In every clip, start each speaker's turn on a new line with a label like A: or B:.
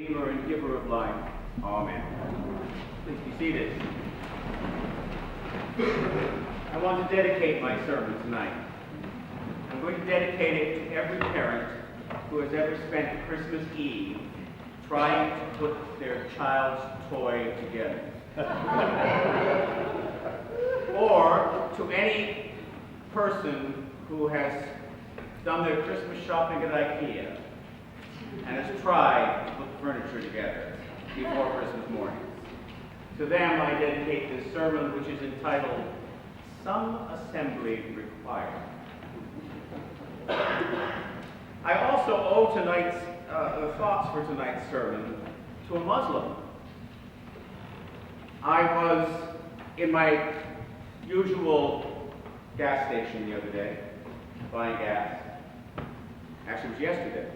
A: Redeemer and giver of life. Amen. Please be seated. I want to dedicate my sermon tonight. I'm going to dedicate it to every parent who has ever spent Christmas Eve trying to put their child's toy together. Or to any person who has done their Christmas shopping at IKEA and has tried to put furniture together before Christmas morning. To them I dedicate this sermon, which is entitled, Some Assembly Required. I also owe tonight's thoughts for tonight's sermon to a Muslim. I was in my usual gas station the other day, buying gas. Actually, it was yesterday.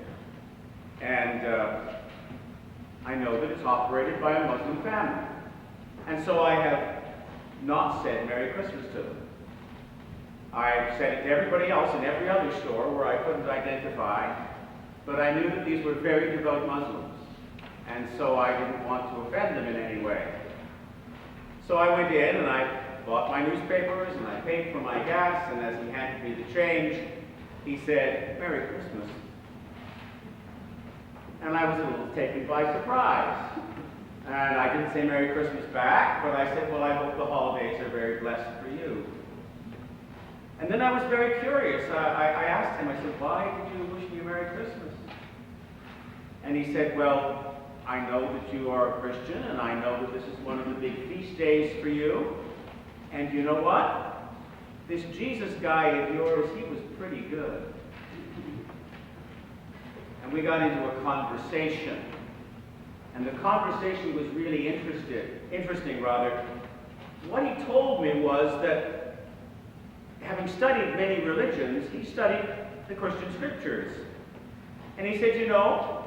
A: And I know that it's operated by a Muslim family. And so I have not said Merry Christmas to them. I've said it to everybody else in every other store where I couldn't identify, but I knew that these were very devout Muslims, and so I didn't want to offend them in any way. So I went in and I bought my newspapers and I paid for my gas, and as he handed me the change, he said, Merry Christmas. And I was a little taken by surprise. And I didn't say Merry Christmas back, but I said, well, I hope the holidays are very blessed for you. And then I was very curious. I asked him, I said, why did you wish me a Merry Christmas? And he said, well, I know that you are a Christian, and I know that this is one of the big feast days for you. And you know what? This Jesus guy of yours, he was pretty good. And we got into a conversation. And the conversation was really interesting. What he told me was that, having studied many religions, he studied the Christian scriptures. And he said, you know,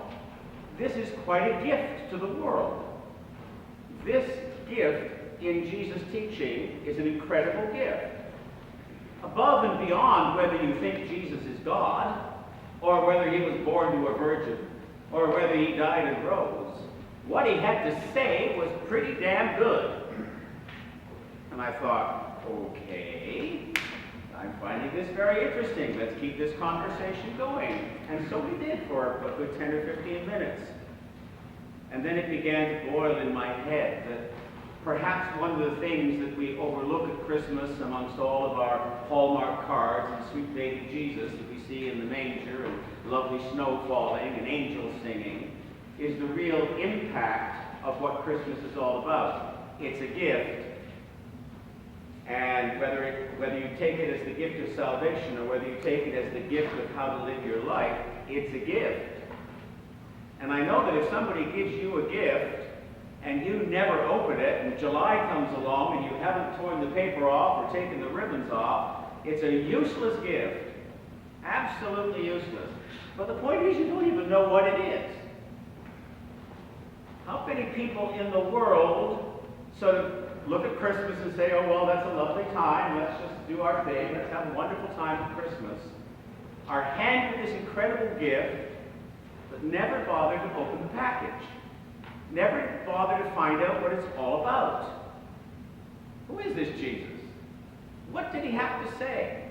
A: this is quite a gift to the world. This gift in Jesus' teaching is an incredible gift. Above and beyond whether you think Jesus is God, or whether he was born to a virgin, or whether he died and rose, what he had to say was pretty damn good. And I thought, okay, I'm finding this very interesting. Let's keep this conversation going. And so we did for a good 10 or 15 minutes. And then it began to boil in my head that perhaps one of the things that we overlook at Christmas amongst all of our Hallmark cards and sweet baby Jesus that we see in the manger and lovely snow falling and angels singing is the real impact of what Christmas is all about. It's a gift. And whether you take it as the gift of salvation or whether you take it as the gift of how to live your life, it's a gift. And I know that if somebody gives you a gift and you never open it and July comes along and you haven't torn the paper off or taken the ribbons off, it's a useless gift. Absolutely useless. But the point is, you don't even know what it is. How many people in the world sort of look at Christmas and say, oh, well, that's a lovely time. Let's just do our thing. Let's have a wonderful time at Christmas. Are handed this incredible gift, but never bother to open the package. Never bother to find out what it's all about. Who is this Jesus? What did he have to say?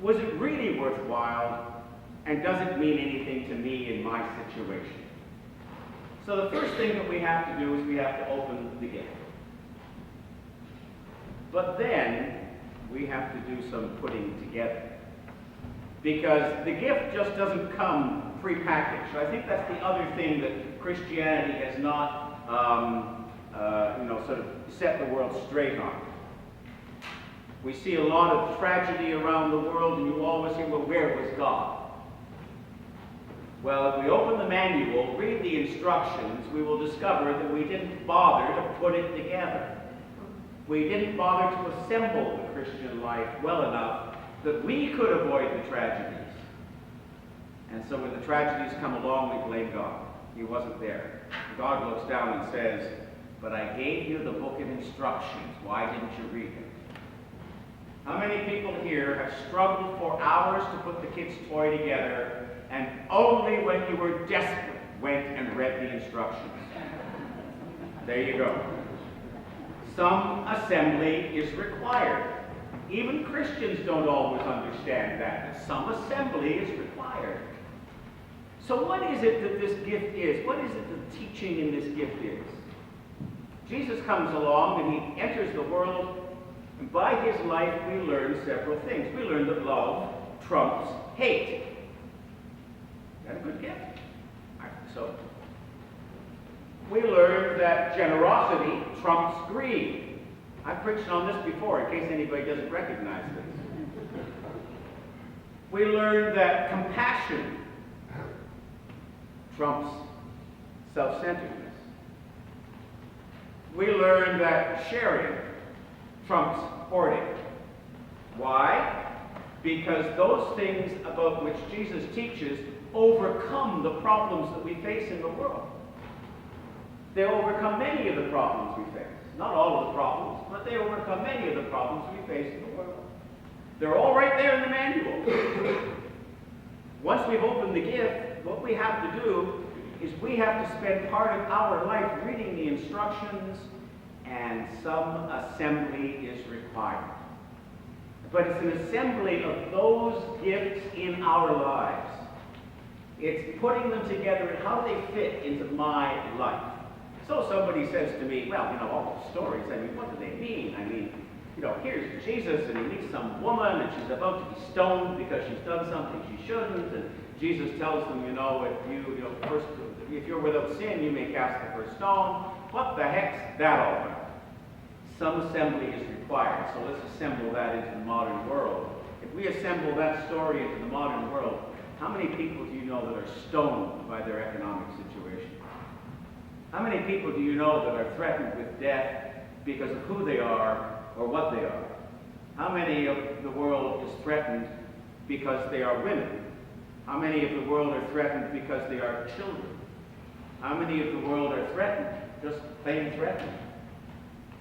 A: Was it really worthwhile? And does it mean anything to me in my situation? So the first thing that we have to do is we have to open the gift. But then we have to do some putting together. Because the gift just doesn't come prepackaged. I think that's the other thing that Christianity has not, sort of set the world straight on. We see a lot of tragedy around the world, and you always say, well, where was God? Well, if we open the manual, read the instructions, we will discover that we didn't bother to put it together. We didn't bother to assemble the Christian life well enough that we could avoid the tragedies. And so when the tragedies come along, we blame God. He wasn't there. God looks down and says, but I gave you the book of instructions. Why didn't you read it? How many people here have struggled for hours to put the kid's toy together, and only when you were desperate went and read the instructions. There you go. Some assembly is required. Even Christians don't always understand that some assembly is required. So what is it that this gift is? What is it the teaching in this gift is? Jesus comes along and he enters the world, and by his life we learn several things. We learn that love trumps hate. Is that a good gift? I think so. We learn that generosity trumps greed. I've preached on this before in case anybody doesn't recognize this. We learn that compassion trumps self-centeredness. We learn that sharing trumps hoarding. Why? Because those things about which Jesus teaches overcome the problems that we face in the world. They overcome many of the problems we face. Not all of the problems, but they overcome many of the problems we face in the world. They're all right there in the manual. Once we've opened the gift, what we have to do is we have to spend part of our life reading the instructions, and some assembly is required. But it's an assembly of those gifts in our lives. It's putting them together and how they fit into my life. So somebody says to me, well, all the stories, what do they mean? Here's Jesus, and he meets some woman, and she's about to be stoned because she's done something she shouldn't, and Jesus tells them, if you're without sin, you may cast the first stone. What the heck's that all about? Some assembly is required, so let's assemble that into the modern world. If we assemble that story into the modern world, how many people do you know that are stoned by their economic situation? How many people do you know that are threatened with death because of who they are or what they are? How many of the world is threatened because they are women? How many of the world are threatened because they are children? How many of the world are threatened, just plain threatened?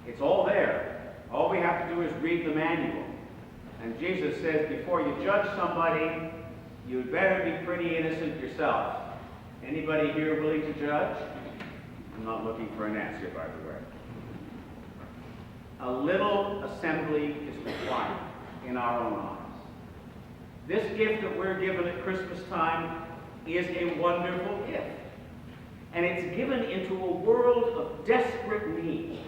A: It's all there. All we have to do is read the manual. And Jesus says, before you judge somebody, you'd better be pretty innocent yourself. Anybody here willing to judge? I'm not looking for an answer, by the way. A little assembly is required in our own lives. This gift that we're given at Christmas time is a wonderful gift. And it's given into a world of desperate need.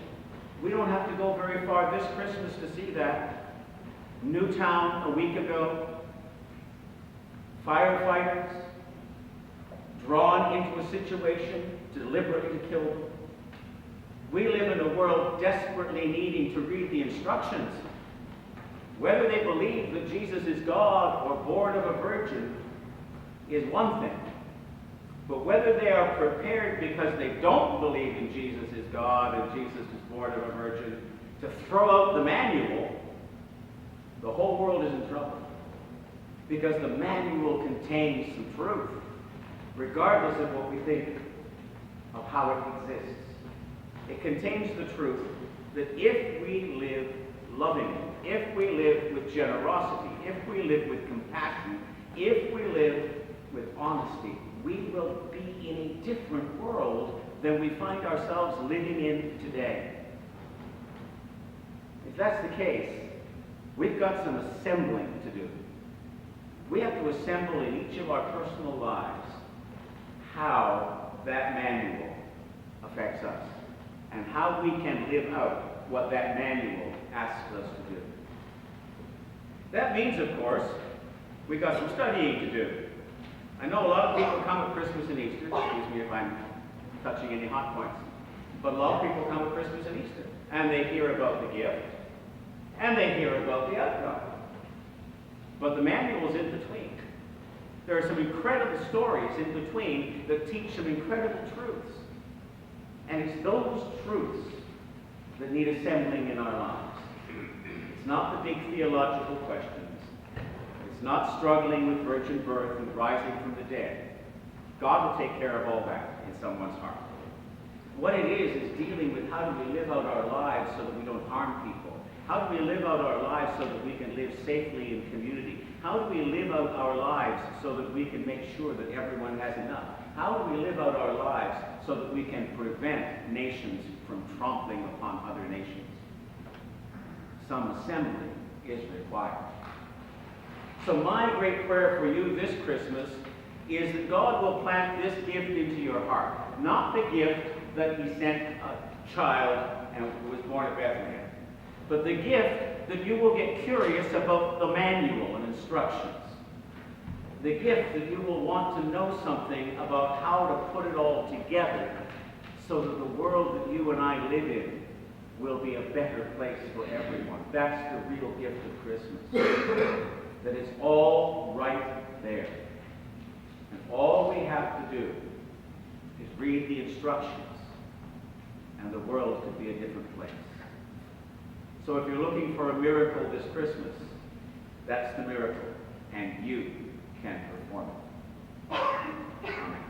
A: We don't have to go very far this Christmas to see that. Newtown a week ago, firefighters drawn into a situation deliberately to kill them. We live in a world desperately needing to read the instructions. Whether they believe that Jesus is God or born of a virgin is one thing. But whether they are prepared because they don't believe in Jesus is God and Jesus is born of a virgin to throw out the manual, the whole world is in trouble. Because the manual contains some truth, regardless of what we think of how it exists. It contains the truth that if we live lovingly, if we live with generosity, if we live with compassion, if we live with honesty, we will be in a different world than we find ourselves living in today. If that's the case, we've got some assembling to do. We have to assemble in each of our personal lives how that manual affects us and how we can live out what that manual asks us to do. That means, of course, we've got some studying to do. I know a lot of people come at Christmas and Easter, excuse me if I'm touching any hot points, but a lot of people come at Christmas and Easter, and they hear about the gift, and they hear about the outcome. But the manual's in between. There are some incredible stories in between that teach some incredible truths. And it's those truths that need assembling in our lives. It's not the big theological questions. It's not struggling with virgin birth and rising from the dead. God will take care of all that in someone's heart. What it is dealing with how do we live out our lives so that we don't harm people. How do we live out our lives so that we can live safely in community? How do we live out our lives so that we can make sure that everyone has enough? How do we live out our lives so that we can prevent nations from trampling upon other nations? Some assembly is required. So my great prayer for you this Christmas is that God will plant this gift into your heart. Not the gift that he sent a child and was born at Bethlehem, but the gift that you will get curious about the manual and instructions. The gift that you will want to know something about how to put it all together so that the world that you and I live in will be a better place for everyone. That's the real gift of Christmas. That it's all right there. And all we have to do is read the instructions, and the world could be a different place. So if you're looking for a miracle this Christmas, that's the miracle, and you can perform it. Amen.